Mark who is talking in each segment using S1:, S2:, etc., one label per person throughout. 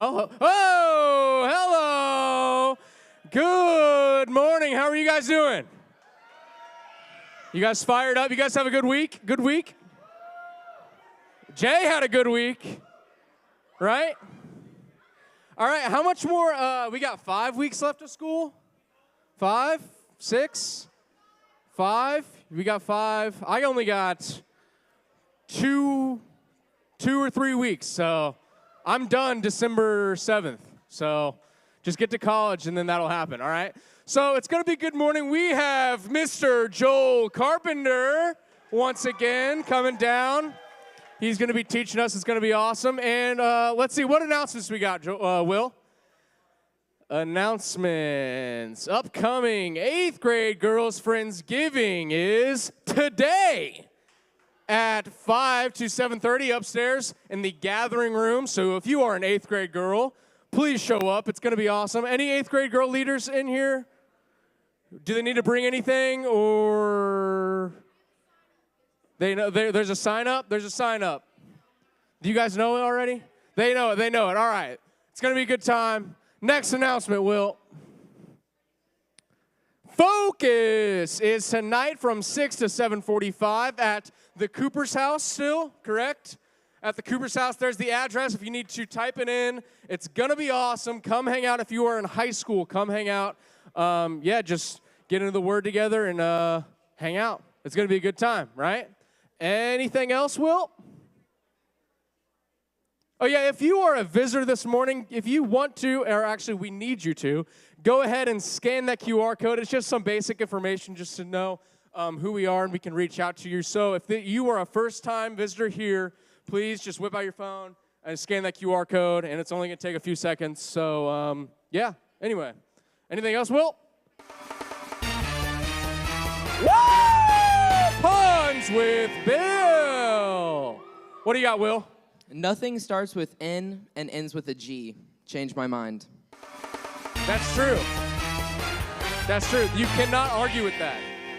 S1: Oh, hello. Good morning. How are you guys doing? You guys fired up? You guys have a good week? Good week? Jay had a good week, right? All right, how much more? We got 5 weeks left of school? 5? 6? 5? We got 5. I only got two or 3 weeks, so I'm done December 7th. So just get to college, and then that'll happen, all right? So it's going to be good morning. We have Mr. Joel Carpenter once again coming down. He's going to be teaching us. It's going to be awesome. And let's see, what announcements we got, Will? Announcements. Upcoming 8th grade Girls Friendsgiving is today at 5 to 7:30 upstairs in the gathering room. So if you are an 8th grade girl, please show up. It's going to be awesome. Any 8th grade girl leaders in here? Do they need to bring anything, or they know there's a sign up? There's a sign up. Do you guys know it already? They know it. They know it. All right. It's going to be a good time. Next announcement, Will. Focus is tonight from 6 to 7:45 at the Cooper's house still, correct? At the Cooper's house, there's the address. If you need to type it in, it's going to be awesome. Come hang out. If you are in high school, come hang out. Just get into the Word together and hang out. It's going to be a good time, right? Anything else, Will? Oh, yeah, if you are a visitor this morning, if you want to, or actually we need you to, go ahead and scan that QR code. It's just some basic information just to know who we are, and we can reach out to you. So if you are a first-time visitor here, please just whip out your phone and scan that QR code, and it's only going to take a few seconds. So, yeah, anyway. Anything else, Will? Woo! Puns with Bill. What do you got, Will?
S2: Nothing starts with N and ends with a G. Changed my mind.
S1: That's true. That's true. You cannot argue with that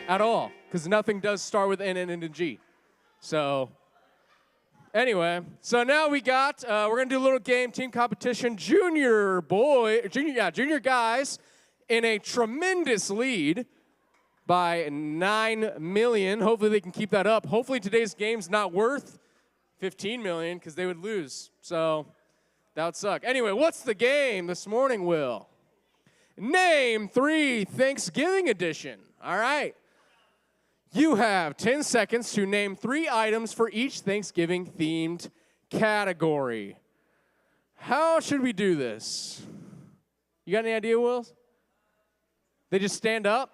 S1: at all, because nothing does start with N and end in G. So, anyway, so now we got, we're going to do a little game, team competition. Junior guys in a tremendous lead by 9 million. Hopefully they can keep that up. Hopefully today's game's not worth 15 million, because they would lose. So that would suck. Anyway, what's the game this morning, Will? Name 3 Thanksgiving edition. All right. You have 10 seconds to name 3 items for each Thanksgiving-themed category. How should we do this? You got any idea, Will? They just stand up?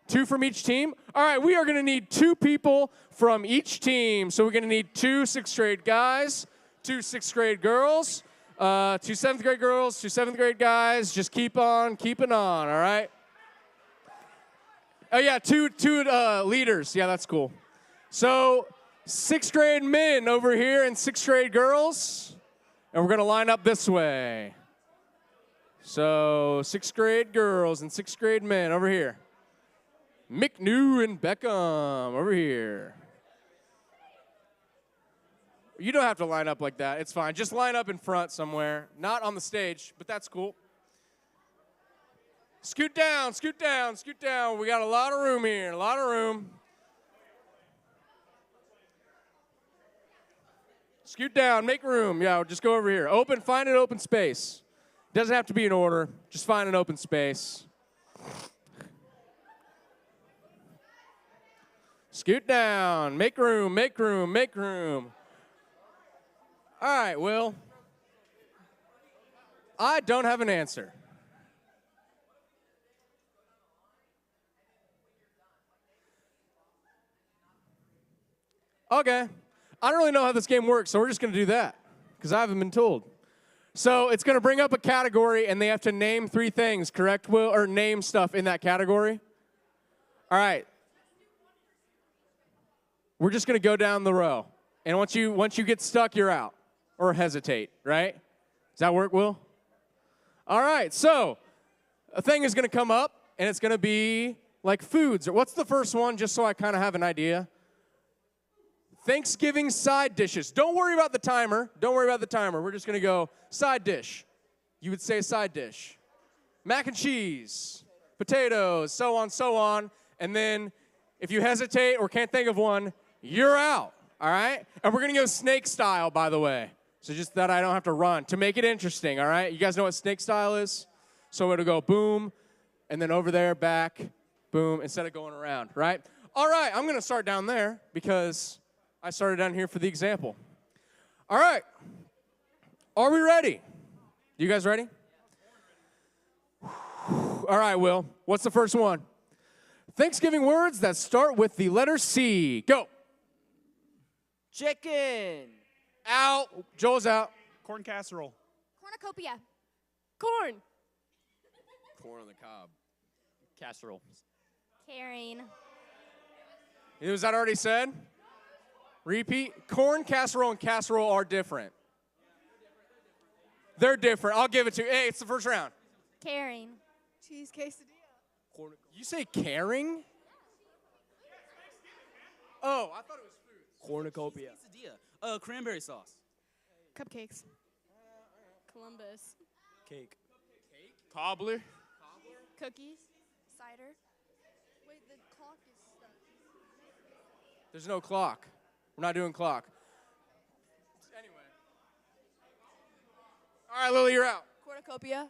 S1: 2 from each team? All right, we are going to need 2 people from each team. So we're going to need 2 6th grade guys, 2 6th grade girls, 2 7th grade girls, 2 7th grade guys. Just keep on keeping on, all right? Oh, yeah, two leaders. Yeah, that's cool. So 6th grade men over here and 6th grade girls. And we're going to line up this way. So 6th grade girls and 6th grade men over here. McNew and Beckham over here. You don't have to line up like that. It's fine. Just line up in front somewhere. Not on the stage, but that's cool. Scoot down, scoot down, scoot down. We got a lot of room here, a lot of room. Scoot down, make room. Yeah, just go over here. Find an open space. Doesn't have to be in order. Just find an open space. Scoot down, make room, make room, make room. All right, Will. I don't have an answer. Okay. I don't really know how this game works, so we're just going to do that because I haven't been told. So it's going to bring up a category, and they have to name 3 things, correct, Will? Or name stuff in that category? All right. We're just going to go down the row. And once you get stuck, you're out. Or hesitate, right? Does that work, Will? All right, so a thing is going to come up, and it's going to be like foods. What's the first one, just so I kind of have an idea? Thanksgiving side dishes. Don't worry about the timer. Don't worry about the timer. We're just going to go side dish. You would say side dish. Mac and cheese, potatoes, so on. And then if you hesitate or can't think of one, you're out, all right? And we're going to go snake style, by the way. So just that I don't have to run to make it interesting, all right? You guys know what snake style is? So it'll go boom, and then over there, back, boom, instead of going around, right? All right, I'm going to start down there because I started down here for the example. All right. Are we ready? You guys ready? All right, Will. What's the first one? Thanksgiving words that start with the letter C. Go.
S2: Chicken.
S1: Out. Joel's out.
S3: Corn casserole.
S4: Cornucopia. Corn.
S5: Corn on the cob. Casserole.
S4: Carrying.
S1: Was that already said? Repeat. Corn, casserole, and casserole are different. They're different. I'll give it to you. Hey, it's the first round.
S4: Carrying.
S6: Cheese quesadilla.
S1: You say caring? Oh, I thought it was food.
S5: Cornucopia.
S7: Quesadilla. Cranberry sauce.
S6: Cupcakes.
S4: Columbus.
S5: Cake.
S1: Cobbler.
S6: Cookies. Cider. Wait, the clock is stuck.
S1: There's no clock. We're not doing clock. Anyway. All right, Lily, you're out.
S6: Cornucopia.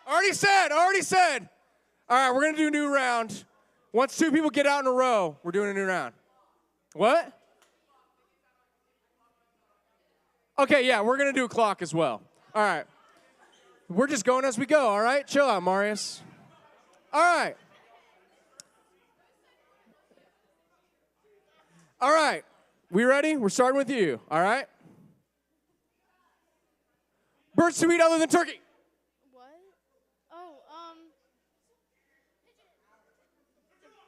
S1: Already said. All right, we're going to do a new round. Once two people get out in a row, we're doing a new round. What? Okay, yeah, we're going to do a clock as well. All right. We're just going as we go, all right? Chill out, Marius. All right. All right. We ready? We're starting with you, all right? Birds to eat other than turkey.
S6: What? Oh,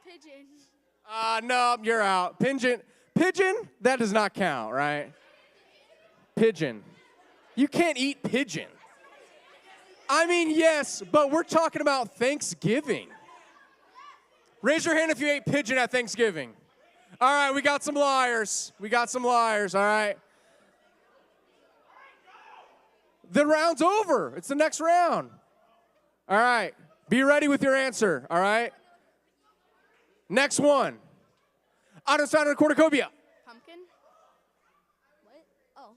S6: pigeon.
S1: No, you're out. Pigeon, that does not count, right? Pigeon. You can't eat pigeon. I mean, yes, but we're talking about Thanksgiving. Raise your hand if you ate pigeon at Thanksgiving. All right, we got some liars. All right. The round's over. It's the next round. All right. Be ready with your answer, all right? Next one. Items found in a cornucopia.
S4: Pumpkin. What? Oh,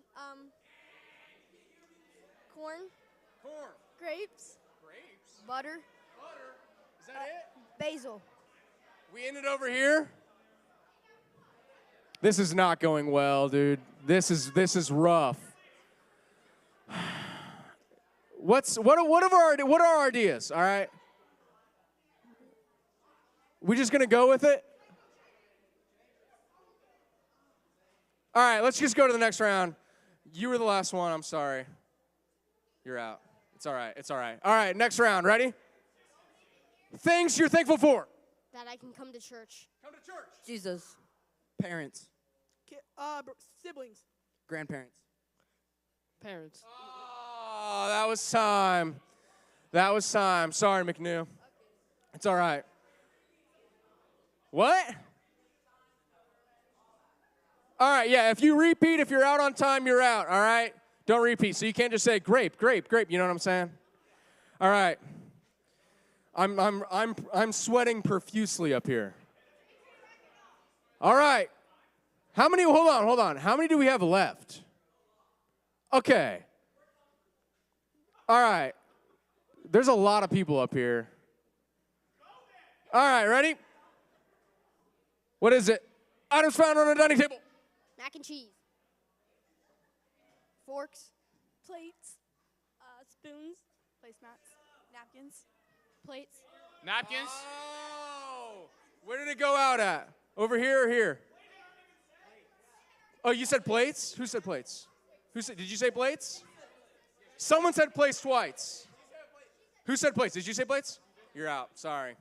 S4: corn.
S1: Corn.
S6: Grapes.
S4: Butter.
S1: Is that it?
S4: Basil.
S1: We ended over here. This is not going well, dude. This is rough. What are our ideas? All right. We just gonna go with it? All right. Let's just go to the next round. You were the last one. I'm sorry. You're out. It's all right. All right. Next round. Ready? Things you're thankful for.
S4: That I can come to church.
S1: Come to church.
S2: Jesus. Parents.
S6: Siblings.
S2: Grandparents. Parents.
S1: Oh, that was time. Sorry, McNew. It's all right. What? All right, yeah, if you repeat, if you're out on time, you're out, all right? Don't repeat. So you can't just say grape, you know what I'm saying? All right. I'm sweating profusely up here. All right. Hold on. How many do we have left? Okay. All right. There's a lot of people up here. All right, ready? What is it? Items found on a dining table.
S4: Mac and cheese. Forks.
S6: Plates. Spoons. Placemats. Napkins. Plates.
S7: Napkins.
S1: Oh, where did it go out at? Over here or here? Oh, you said plates? Who said plates? Did you say plates? Someone said plates twice. Who said plates? Did you say plates? You're out. Sorry.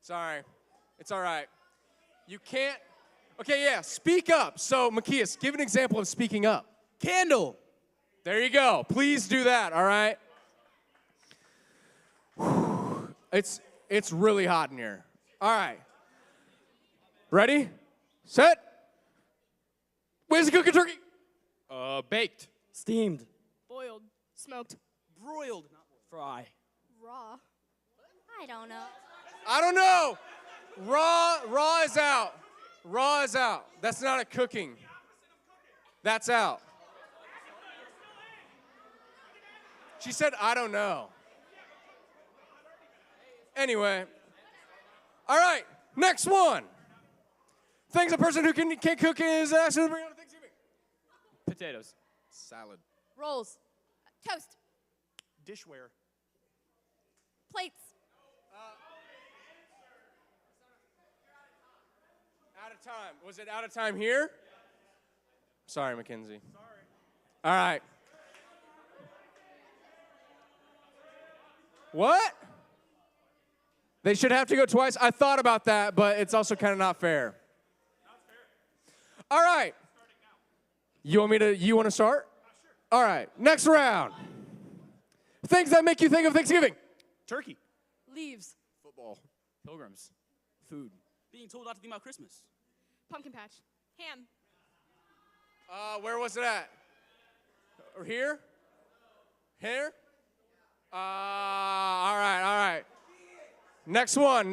S1: It's all right. You can't. Okay, yeah, speak up. So, Macias, give an example of speaking up.
S2: Candle.
S1: There you go. Please do that, all right? It's really hot in here. All right. Ready? Set. Where's the cooking turkey?
S5: Baked.
S7: Steamed.
S6: Boiled. Smoked.
S7: Broiled. Not fry.
S4: Raw. I don't know.
S1: I don't know. Raw is out. Raw is out. That's not a cooking. That's out. She said, I don't know. Anyway. All right, next one. Things a person who can't cook is actually bring on Thanksgiving.
S5: Potatoes. Salad.
S6: Rolls.
S4: Toast.
S5: Dishware.
S6: Plates.
S1: Out of time. Was it out of time here? Sorry, Mackenzie. Sorry. All right. What? They should have to go twice. I thought about that, but it's also kind of not fair. All right. You want to start? Sure. All right. Next round. Things that make you think of Thanksgiving.
S5: Turkey.
S6: Leaves.
S5: Football. Pilgrims. Food. Being told not to think about Christmas.
S6: Pumpkin patch. Ham.
S1: Where was it at? Or here? Here? All right. Next one.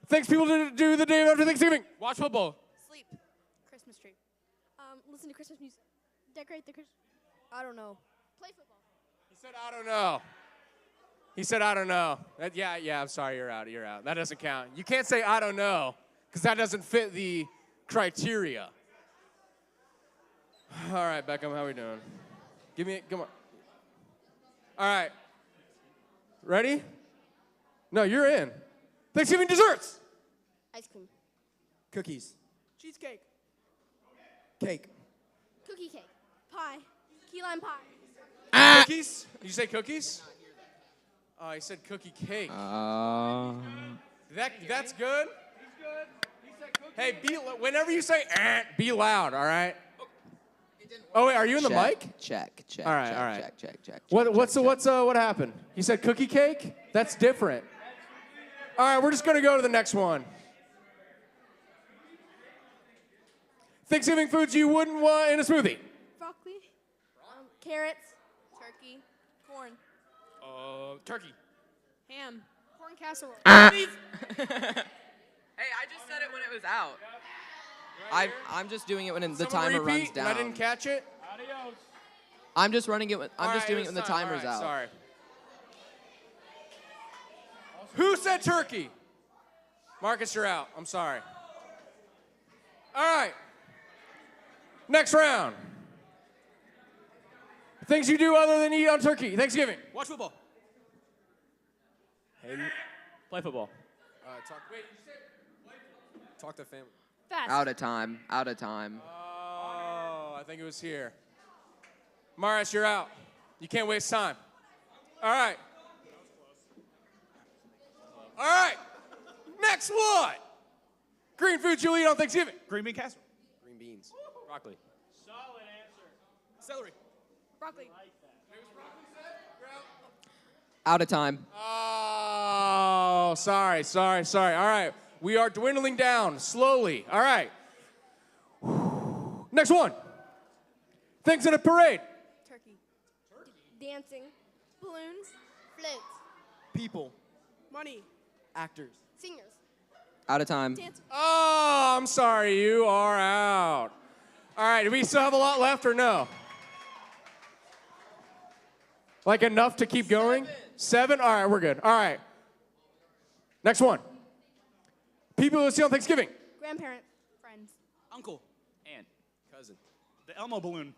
S1: Things people do the day after Thanksgiving.
S5: Watch football.
S6: Sleep. Christmas tree.
S4: Listen to Christmas music. Decorate the Christmas. I don't know. Play football.
S1: He said, I don't know. He said, I don't know. Yeah, I'm sorry, you're out. That doesn't count. You can't say, I don't know, because that doesn't fit the criteria. All right, Beckham, how we doing? Come on. All right. Ready? No, you're in. Thanksgiving desserts.
S4: Ice cream.
S5: Cookies.
S6: Cheesecake.
S5: Cake.
S4: Cookie cake. Pie. Key lime pie.
S1: Cookies? Did you say cookies? Oh, he said cookie cake. That's good. Hey, whenever you say be loud, all right? Oh wait, are you in the mic?
S2: Check.
S1: All right.
S2: Check.
S1: What happened? He said cookie cake? That's different. All right, we're just gonna go to the next one. Thanksgiving foods you wouldn't want in a smoothie.
S6: Broccoli.
S4: Carrots.
S6: Turkey. Corn.
S5: Turkey.
S6: Ham. Corn casserole.
S2: Hey, I just said it when it was out. I'm just doing it when the
S1: Someone
S2: timer
S1: repeat,
S2: runs down.
S1: and I didn't catch it.
S2: I'm just running it. I'm just doing it when the
S1: time.
S2: timer's
S1: All right,
S2: out.
S1: Sorry. Who said turkey? Marcus, you're out. I'm sorry. All right. Next round. Things you do other than eat on turkey. Thanksgiving.
S5: Watch football. Play football.
S3: Talk to family.
S6: Fast.
S2: Out of time.
S1: Oh, I think it was here. Marius, you're out. You can't waste time. All right. Next one. Green foods you'll eat on Thanksgiving.
S5: Green bean casserole.
S3: Green beans.
S5: Broccoli.
S7: Solid answer.
S5: Celery.
S6: Broccoli.
S2: Out of time.
S1: Oh, sorry. All right. We are dwindling down slowly. All right. Next one. Things in a parade.
S6: Turkey.
S4: Dancing.
S6: Balloons.
S4: Floats.
S5: People.
S6: Money.
S5: Actors.
S4: Singers.
S2: Out of time.
S6: Dancing.
S1: Oh, I'm sorry. You are out. All right. Do we still have a lot left or no? Like enough to keep going? 7? All right, we're good. All right. Next one. People who see on Thanksgiving.
S6: Grandparent. Friends.
S7: Uncle. Aunt.
S3: Cousin.
S5: The Elmo balloon.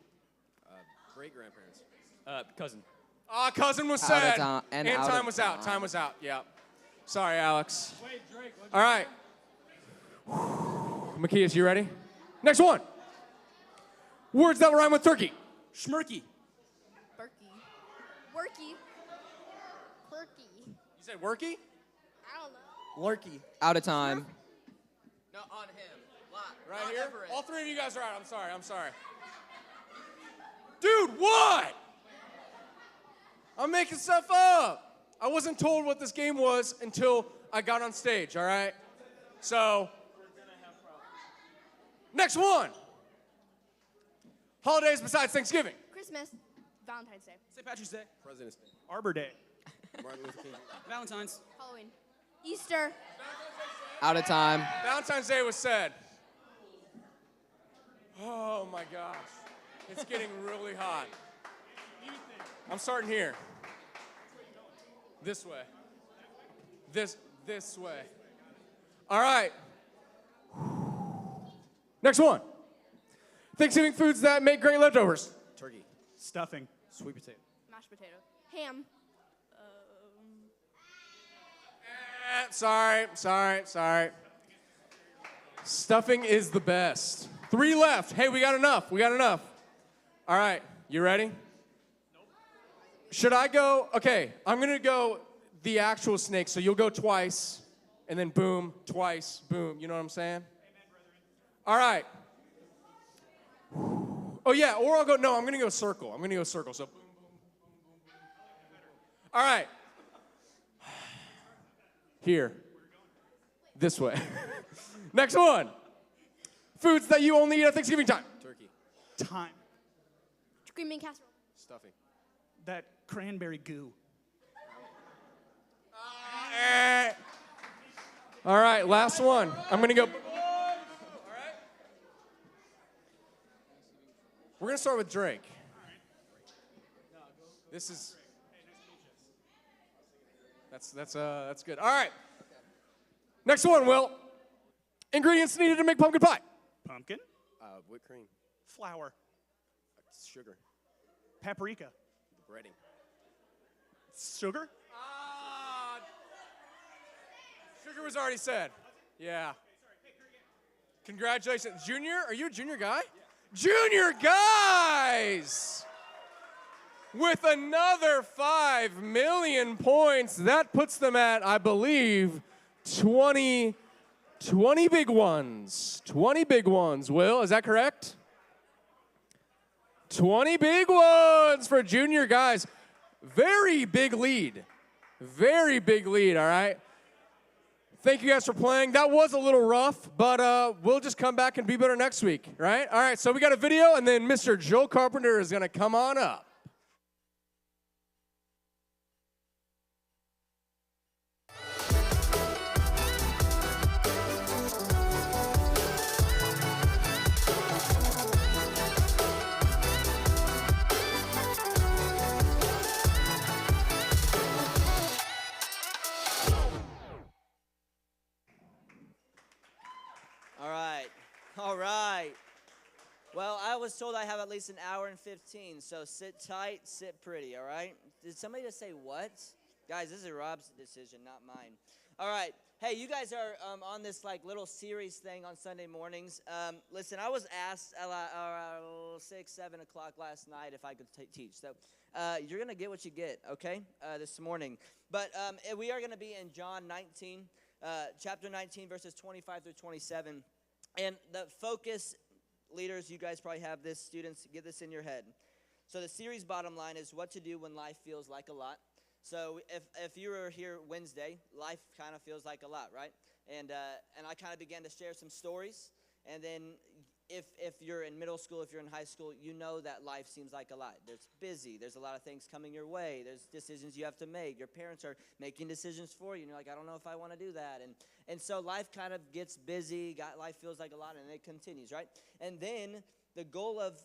S3: Great grandparents.
S7: Cousin.
S1: Cousin was
S2: Out
S1: said.
S2: of time- and out
S1: time
S2: of
S1: was out.
S2: time.
S1: Time was out. Yeah. Sorry, Alex. All right. Macias, you ready? Next one. Words that rhyme with turkey.
S5: Schmirky.
S4: Berkey. Worky. Quirky.
S1: You said worky?
S4: I don't know.
S5: Lurky.
S2: Out of time. No, on him.
S1: Right here? All 3 of you guys are out. I'm sorry. Dude, what? I'm making stuff up. I wasn't told what this game was until I got on stage, all right? So, Next one. Holidays besides Thanksgiving.
S4: Christmas. Valentine's Day.
S7: St. Patrick's Day.
S3: President's Day.
S5: Arbor Day.
S3: Martin Luther King.
S7: Valentine's.
S4: Halloween. Easter.
S2: Out of time.
S1: Valentine's Day was said. Oh my gosh. It's getting really hot. I'm starting here. This way. This way. All right. Next one. Thanksgiving foods that make great leftovers.
S3: Turkey.
S5: Stuffing.
S3: Sweet potato.
S4: Mashed potato. Ham.
S1: Sorry. Stuffing is the best. 3 left. Hey, we got enough. All right, you ready? Should I go? Okay, I'm gonna go the actual snake, so you'll go twice, and then boom, twice, boom. You know what I'm saying? All right. Oh yeah, or I'll go, no, I'm gonna go circle. So boom, boom, boom, boom, boom. All right. Here. This way. Next one. Foods that you only eat at Thanksgiving time.
S3: Turkey.
S5: Time.
S4: Green bean casserole.
S3: Stuffing.
S5: That cranberry goo.
S1: All right, last one. I'm gonna go. All right. We're gonna start with Drake. This is. That's good. All right. Next one, Will. Ingredients needed to make pumpkin pie.
S5: Pumpkin.
S3: Whipped cream.
S5: Flour.
S3: Sugar.
S5: Paprika.
S3: Breading.
S5: Sugar.
S1: Sugar was already said. Yeah. Congratulations. Junior? Are you a junior guy? Junior guys! With another 5 million points, that puts them at, I believe, 20 big ones. 20 big ones, Will, is that correct? 20 big ones for junior guys. Very big lead, all right? Thank you guys for playing. That was a little rough, but we'll just come back and be better next week, right? All right, so we got a video, and then Mr. Joe Carpenter is gonna come on up.
S8: All right. Well, I was told I have at least an hour and 15, so sit tight, sit pretty, all right? Did somebody just say what? Guys, this is Rob's decision, not mine. All right. Hey, you guys are on this like little series thing on Sunday mornings. Listen, I was asked around 6, 7 o'clock last night if I could teach. So you're going to get what you get, okay, this morning. But we are going to be in John 19, chapter 19, verses 25 through 27. And the focus, leaders, you guys probably have this. Students, get this in your head. So the series bottom line is what to do when life feels like a lot. So if you were here Wednesday, life kind of feels like a lot, right? And I kind of began to share some stories. And then if you're in middle school, if you're in high school, you know that life seems like a lot. There's busy. There's a lot of things coming your way. There's decisions you have to make. Your parents are making decisions for you. And you're like, I don't know if I want to do that. And so life kind of gets busy. Life feels like a lot, and it continues, right? And then the goal of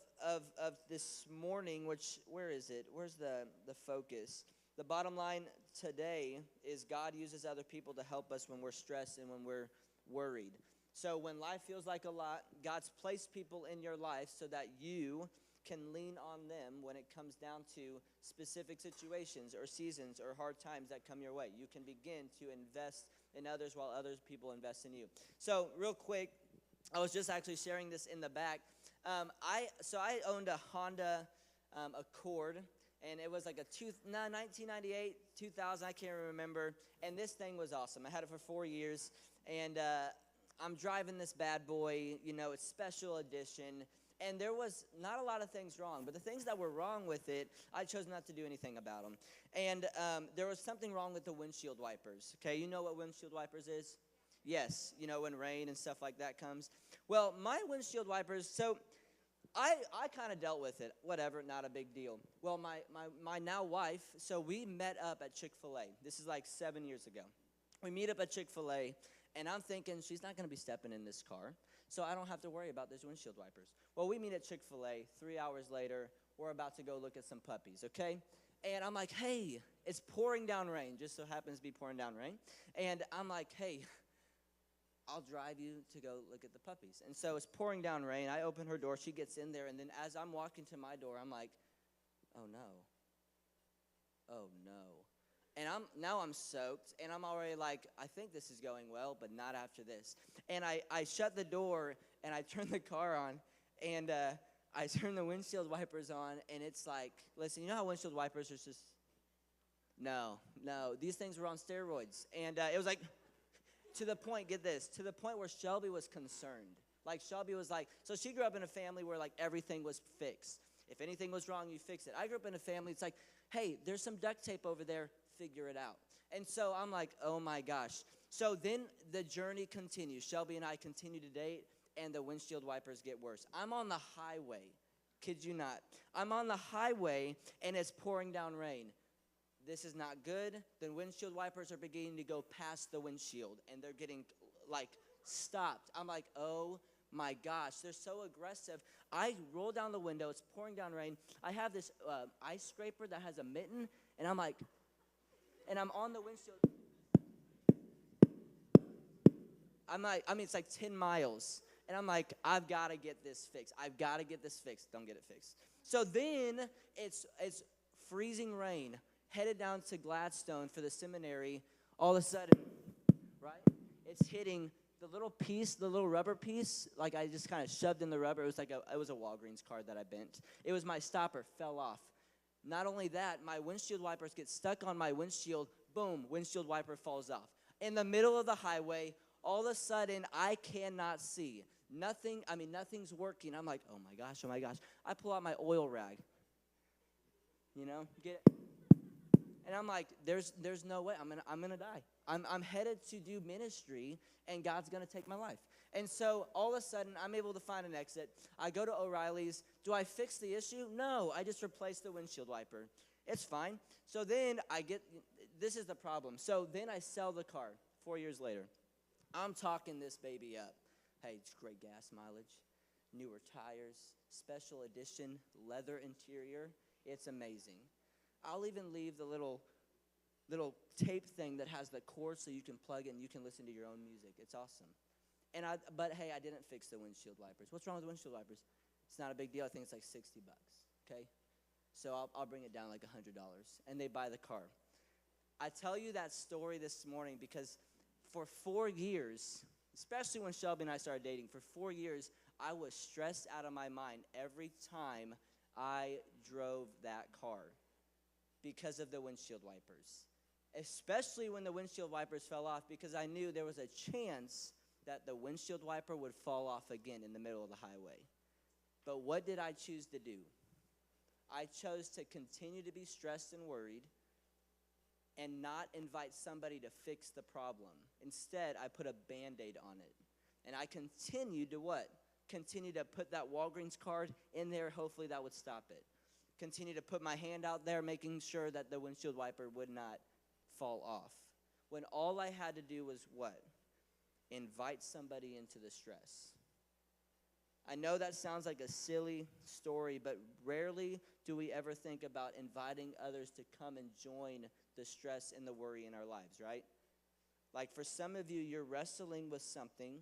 S8: this morning, where is it? Where's the focus? The bottom line today is God uses other people to help us when we're stressed and when we're worried. So when life feels like a lot, God's placed people in your life so that you can lean on them when it comes down to specific situations or seasons or hard times that come your way. You can begin to invest in others while other people invest in you. So real quick, I was just actually sharing this in the back. I owned a Honda Accord. And it was like 1998, 2000, I can't remember. And this thing was awesome. I had it for 4 years. And I'm driving this bad boy, it's special edition. And there was not a lot of things wrong. But the things that were wrong with it, I chose not to do anything about them. And there was something wrong with the windshield wipers. Okay, you know what windshield wipers is? Yes, you know, when rain and stuff like that comes. Well, my windshield wipers, so I kind of dealt with it. Whatever, not a big deal. Well, my now wife, so we met up at Chick-fil-A. This is like 7 years ago. We meet up at Chick-fil-A, and I'm thinking she's not going to be stepping in this car, so I don't have to worry about those windshield wipers. Well, we meet at Chick-fil-A. 3 hours later, we're about to go look at some puppies, okay? And I'm like, hey, it's pouring down rain. Just so happens to be pouring down rain. And I'm like, hey, I'll drive you to go look at the puppies. And so it's pouring down rain. I open her door. She gets in there. And then as I'm walking to my door, I'm like, oh, no. Oh, no. And I'm soaked. And I'm already like, I think this is going well, but not after this. And I shut the door, and I turn the car on. And I turn the windshield wipers on. And it's like, listen, you know how windshield wipers are just, no. These things were on steroids. And it was like, to the point, get this, to the point where Shelby was concerned. Like, Shelby was like, so she grew up in a family where, like, everything was fixed. If anything was wrong, you fix it. I grew up in a family, it's like, hey, there's some duct tape over there, figure it out. And so I'm like, oh, my gosh. So then the journey continues. Shelby and I continue to date, and the windshield wipers get worse. I'm on the highway. Kid you not. I'm on the highway, and it's pouring down rain. This is not good. The windshield wipers are beginning to go past the windshield, and they're getting, like, stopped. I'm like, oh, my gosh. They're so aggressive. I roll down the window. It's pouring down rain. I have this ice scraper that has a mitten, and I'm like, and I'm on the windshield. I'm like, I mean, it's like 10 miles. And I'm like, I've got to get this fixed. I've got to get this fixed. Don't get it fixed. So then it's freezing rain. Headed down to Gladstone for the seminary, all of a sudden, right, it's hitting the little piece, the little rubber piece, like I just kind of shoved in the rubber. It was like it was a Walgreens card that I bent. It was my stopper, fell off. Not only that, my windshield wipers get stuck on my windshield. Boom, windshield wiper falls off. In the middle of the highway, all of a sudden, I cannot see. Nothing's working. I'm like, oh my gosh. I pull out my oil rag. You know, get it. And I'm like, there's no way. I'm gonna die. I'm headed to do ministry, and God's gonna take my life. And so all of a sudden, I'm able to find an exit. I go to O'Reilly's. Do I fix the issue? No, I just replace the windshield wiper. It's fine. So then this is the problem. So then I sell the car 4 years later. I'm talking this baby up. Hey, it's great gas mileage, newer tires, special edition leather interior. It's amazing. I'll even leave the little tape thing that has the cord so you can plug it and you can listen to your own music. It's awesome. But hey, I didn't fix the windshield wipers. What's wrong with the windshield wipers? It's not a big deal. I think it's like $60, okay? So I'll bring it down like $100, and they buy the car. I tell you that story this morning because for 4 years, especially when Shelby and I started dating, for 4 years, I was stressed out of my mind every time I drove that car because of the windshield wipers, especially when the windshield wipers fell off, because I knew there was a chance that the windshield wiper would fall off again in the middle of the highway. But what did I choose to do? I chose to continue to be stressed and worried and not invite somebody to fix the problem. Instead, I put a Band-Aid on it. And I continued to what? Continue to put that Walgreens card in there. Hopefully that would stop it. Continue to put my hand out there, making sure that the windshield wiper would not fall off. When all I had to do was what? Invite somebody into the stress. I know that sounds like a silly story, but rarely do we ever think about inviting others to come and join the stress and the worry in our lives, right? Like for some of you, you're wrestling with something,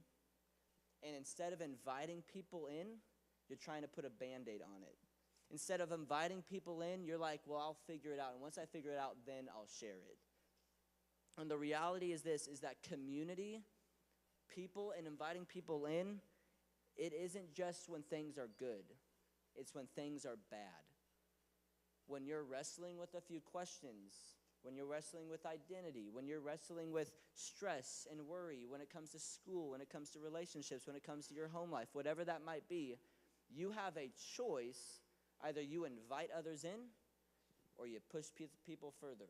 S8: and instead of inviting people in, you're trying to put a Band-Aid on it. Instead of inviting people in, you're like, well, I'll figure it out. And once I figure it out, then I'll share it. And the reality is this, is that community, people, and inviting people in, it isn't just when things are good. It's when things are bad. When you're wrestling with a few questions, when you're wrestling with identity, when you're wrestling with stress and worry, when it comes to school, when it comes to relationships, when it comes to your home life, whatever that might be, you have a choice. Either you invite others in or you push people further.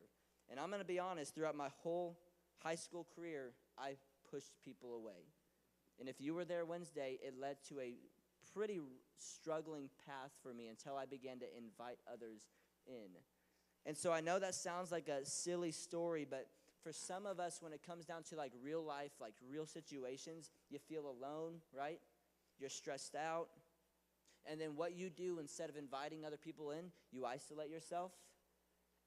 S8: And I'm going to be honest, throughout my whole high school career, I pushed people away. And if you were there Wednesday, it led to a pretty struggling path for me until I began to invite others in. And so I know that sounds like a silly story, but for some of us, when it comes down to like real life, like real situations, you feel alone, right? You're stressed out. And then what you do, instead of inviting other people in, you isolate yourself.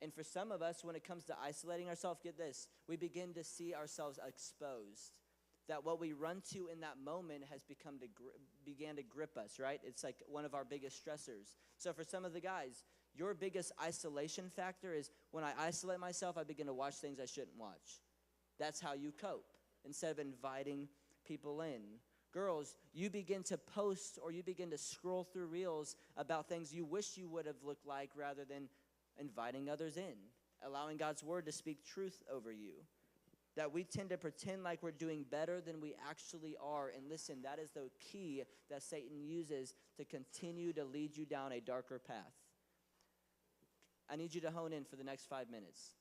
S8: And for some of us, when it comes to isolating ourselves, get this, we begin to see ourselves exposed. That what we run to in that moment has began to grip us, right? It's like one of our biggest stressors. So for some of the guys, your biggest isolation factor is when I isolate myself, I begin to watch things I shouldn't watch. That's how you cope, instead of inviting people in. Girls, you begin to post or you begin to scroll through reels about things you wish you would have looked like rather than inviting others in, allowing God's word to speak truth over you. That we tend to pretend like we're doing better than we actually are. And listen, that is the key that Satan uses to continue to lead you down a darker path. I need you to hone in for the next 5 minutes.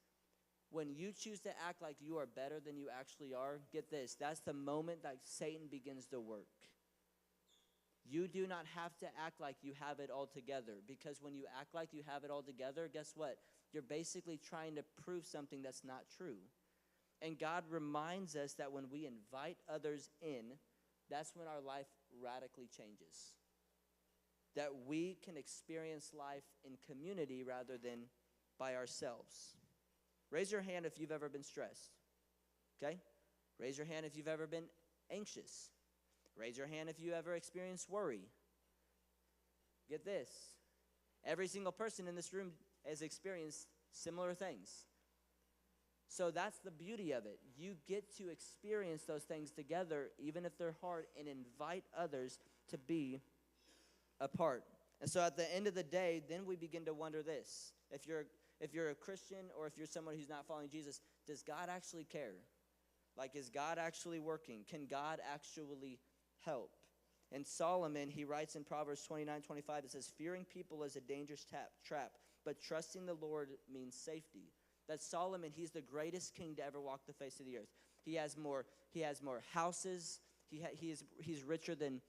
S8: When you choose to act like you are better than you actually are, get this, that's the moment that Satan begins to work. You do not have to act like you have it all together, because when you act like you have it all together, guess what? You're basically trying to prove something that's not true. And God reminds us that when we invite others in, that's when our life radically changes. That we can experience life in community rather than by ourselves. Raise your hand if you've ever been stressed. Okay? Raise your hand if you've ever been anxious. Raise your hand if you ever experienced worry. Get this. Every single person in this room has experienced similar things. So that's the beauty of it. You get to experience those things together, even if they're hard, and invite others to be a part. And so at the end of the day, then we begin to wonder this. If you're a Christian or if you're someone who's not following Jesus, does God actually care? Like, is God actually working? Can God actually help? And Solomon, he writes in Proverbs 29:25, it says, fearing people is a dangerous trap, but trusting the Lord means safety. That Solomon, he's the greatest king to ever walk the face of the earth. He has more houses. He's richer than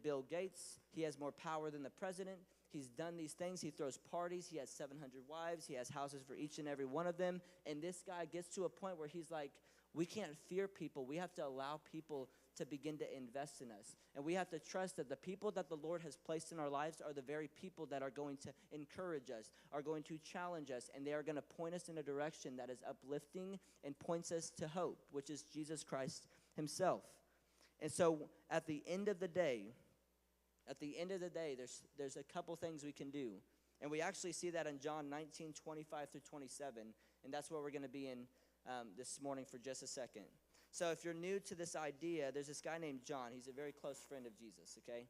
S8: Bill Gates. He has more power than the president. He's done these things. He throws parties. He has 700 wives. He has houses for each and every one of them. And this guy gets to a point where he's like, we can't fear people. We have to allow people to begin to invest in us. And we have to trust that the people that the Lord has placed in our lives are the very people that are going to encourage us, are going to challenge us, and they are going to point us in a direction that is uplifting and points us to hope, which is Jesus Christ himself. And so at the end of the day, there's a couple things we can do. And we actually see that in John 19:25 through 27. And that's what we're going to be in this morning for just a second. So if you're new to this idea, there's this guy named John. He's a very close friend of Jesus, okay?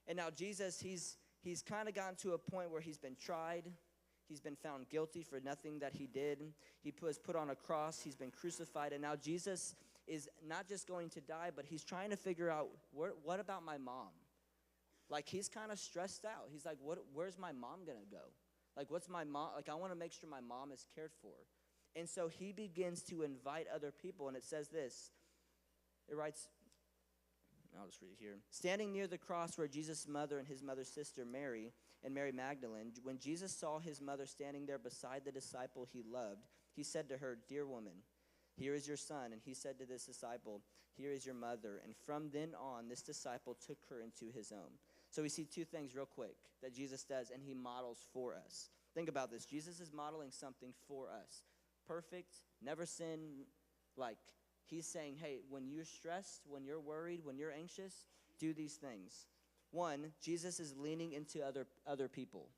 S8: And now Jesus, he's kind of gotten to a point where he's been tried. He's been found guilty for nothing that he did. He was put on a cross. He's been crucified. And now Jesus is not just going to die, but he's trying to figure out, what about my mom? Like, he's kind of stressed out. He's like, where's my mom going to go? Like, what's my mom? Like, I want to make sure my mom is cared for. And so he begins to invite other people, and it says this. It writes, I'll just read it here. Standing near the cross were Jesus' mother and his mother's sister, Mary, and Mary Magdalene. When Jesus saw his mother standing there beside the disciple he loved, he said to her, dear woman, here is your son. And he said to this disciple, here is your mother. And from then on, this disciple took her into his own. So we see two things real quick that Jesus does, and he models for us. Think about this. Jesus is modeling something for us. Perfect, never sin. Like, he's saying, hey, when you're stressed, when you're worried, when you're anxious, do these things. One, Jesus is leaning into other people.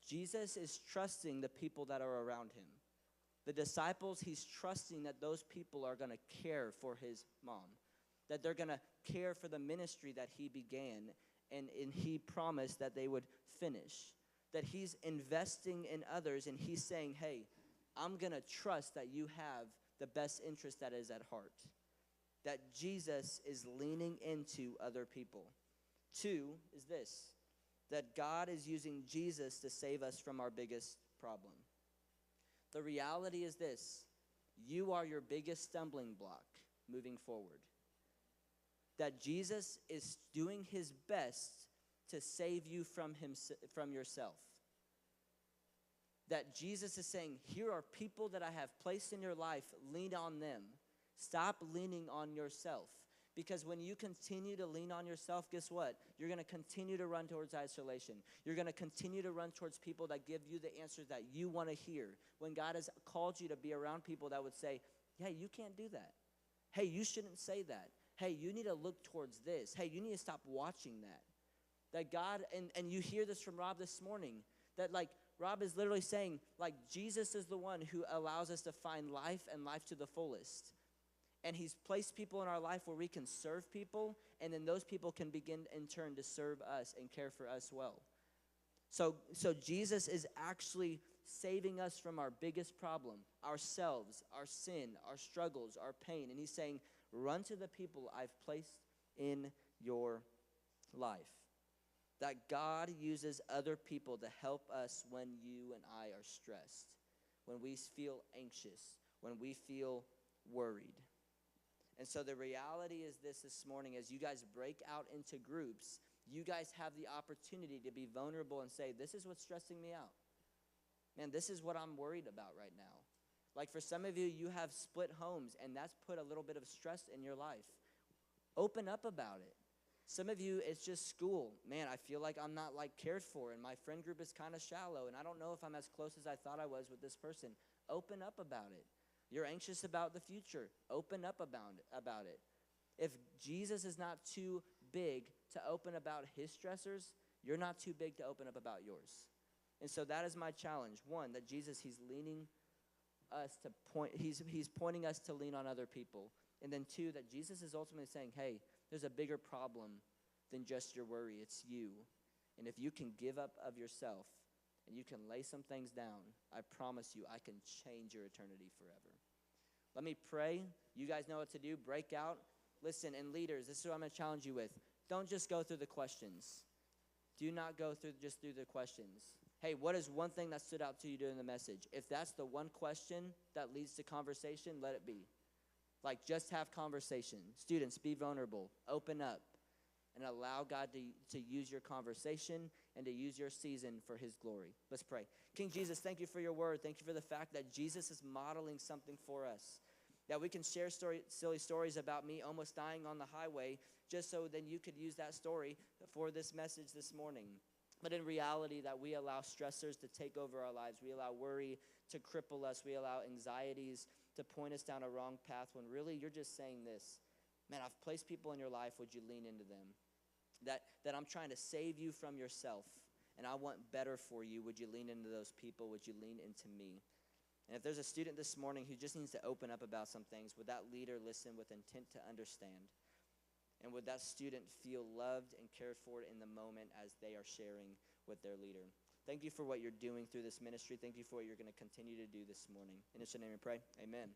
S8: Jesus is trusting the people that are around him. The disciples, he's trusting that those people are going to care for his mom, that they're going to care for the ministry that he began, and he promised that they would finish, that he's investing in others, and he's saying, hey, I'm going to trust that you have the best interest that is at heart, that Jesus is leaning into other people. Two is this, that God is using Jesus to save us from our biggest problem. The reality is this, you are your biggest stumbling block. moving forward. That Jesus is doing his best to save you from yourself. That Jesus is saying, here are people that I have placed in your life, lean on them. Stop leaning on yourself. Because when you continue to lean on yourself, guess what? You're going to continue to run towards isolation. You're going to continue to run towards people that give you the answers that you want to hear. When God has called you to be around people that would say, hey, you can't do that. Hey, you shouldn't say that. Hey, you need to look towards this. Hey, you need to stop watching that. That God, and you hear this from Rob this morning, that like Rob is literally saying, like, Jesus is the one who allows us to find life and life to the fullest. And he's placed people in our life where we can serve people, and then those people can begin in turn to serve us and care for us well. So Jesus is actually saving us from our biggest problem, ourselves, our sin, our struggles, our pain. And he's saying, run to the people I've placed in your life. That God uses other people to help us when you and I are stressed, when we feel anxious, when we feel worried. And so the reality is this morning, as you guys break out into groups, you guys have the opportunity to be vulnerable and say, this is what's stressing me out. Man, this is what I'm worried about right now. Like for some of you, you have split homes, and that's put a little bit of stress in your life. Open up about it. Some of you, it's just school. Man, I feel like I'm not like cared for, and my friend group is kind of shallow, and I don't know if I'm as close as I thought I was with this person. Open up about it. You're anxious about the future. Open up about it. If Jesus is not too big to open about his stressors, you're not too big to open up about yours. And so that is my challenge. One, that Jesus, he's leaning us to point, he's pointing us to lean on other people. And then two, that Jesus is ultimately saying, hey, there's a bigger problem than just your worry. It's you. And if you can give up of yourself and you can lay some things down, I promise you I can change your eternity forever. Let me pray. You guys know what to do. Break out. Listen, and leaders, this is what I'm going to challenge you with. Don't just go through the questions. Do not go through the questions. Hey, what is one thing that stood out to you during the message? If that's the one question that leads to conversation, let it be. Like, just have conversation. Students, be vulnerable. Open up. And allow God to use your conversation and to use your season for his glory. Let's pray. King Jesus, thank you for your word. Thank you for the fact that Jesus is modeling something for us. That we can share silly stories about me almost dying on the highway just so then you could use that story for this message this morning. But in reality, that we allow stressors to take over our lives. We allow worry to cripple us. We allow anxieties to point us down a wrong path when really you're just saying this. Man, I've placed people in your life. Would you lean into them? That I'm trying to save you from yourself, and I want better for you. Would you lean into those people? Would you lean into me? And if there's a student this morning who just needs to open up about some things, would that leader listen with intent to understand? And would that student feel loved and cared for in the moment as they are sharing with their leader? Thank you for what you're doing through this ministry. Thank you for what you're going to continue to do this morning. In His name we pray. Amen.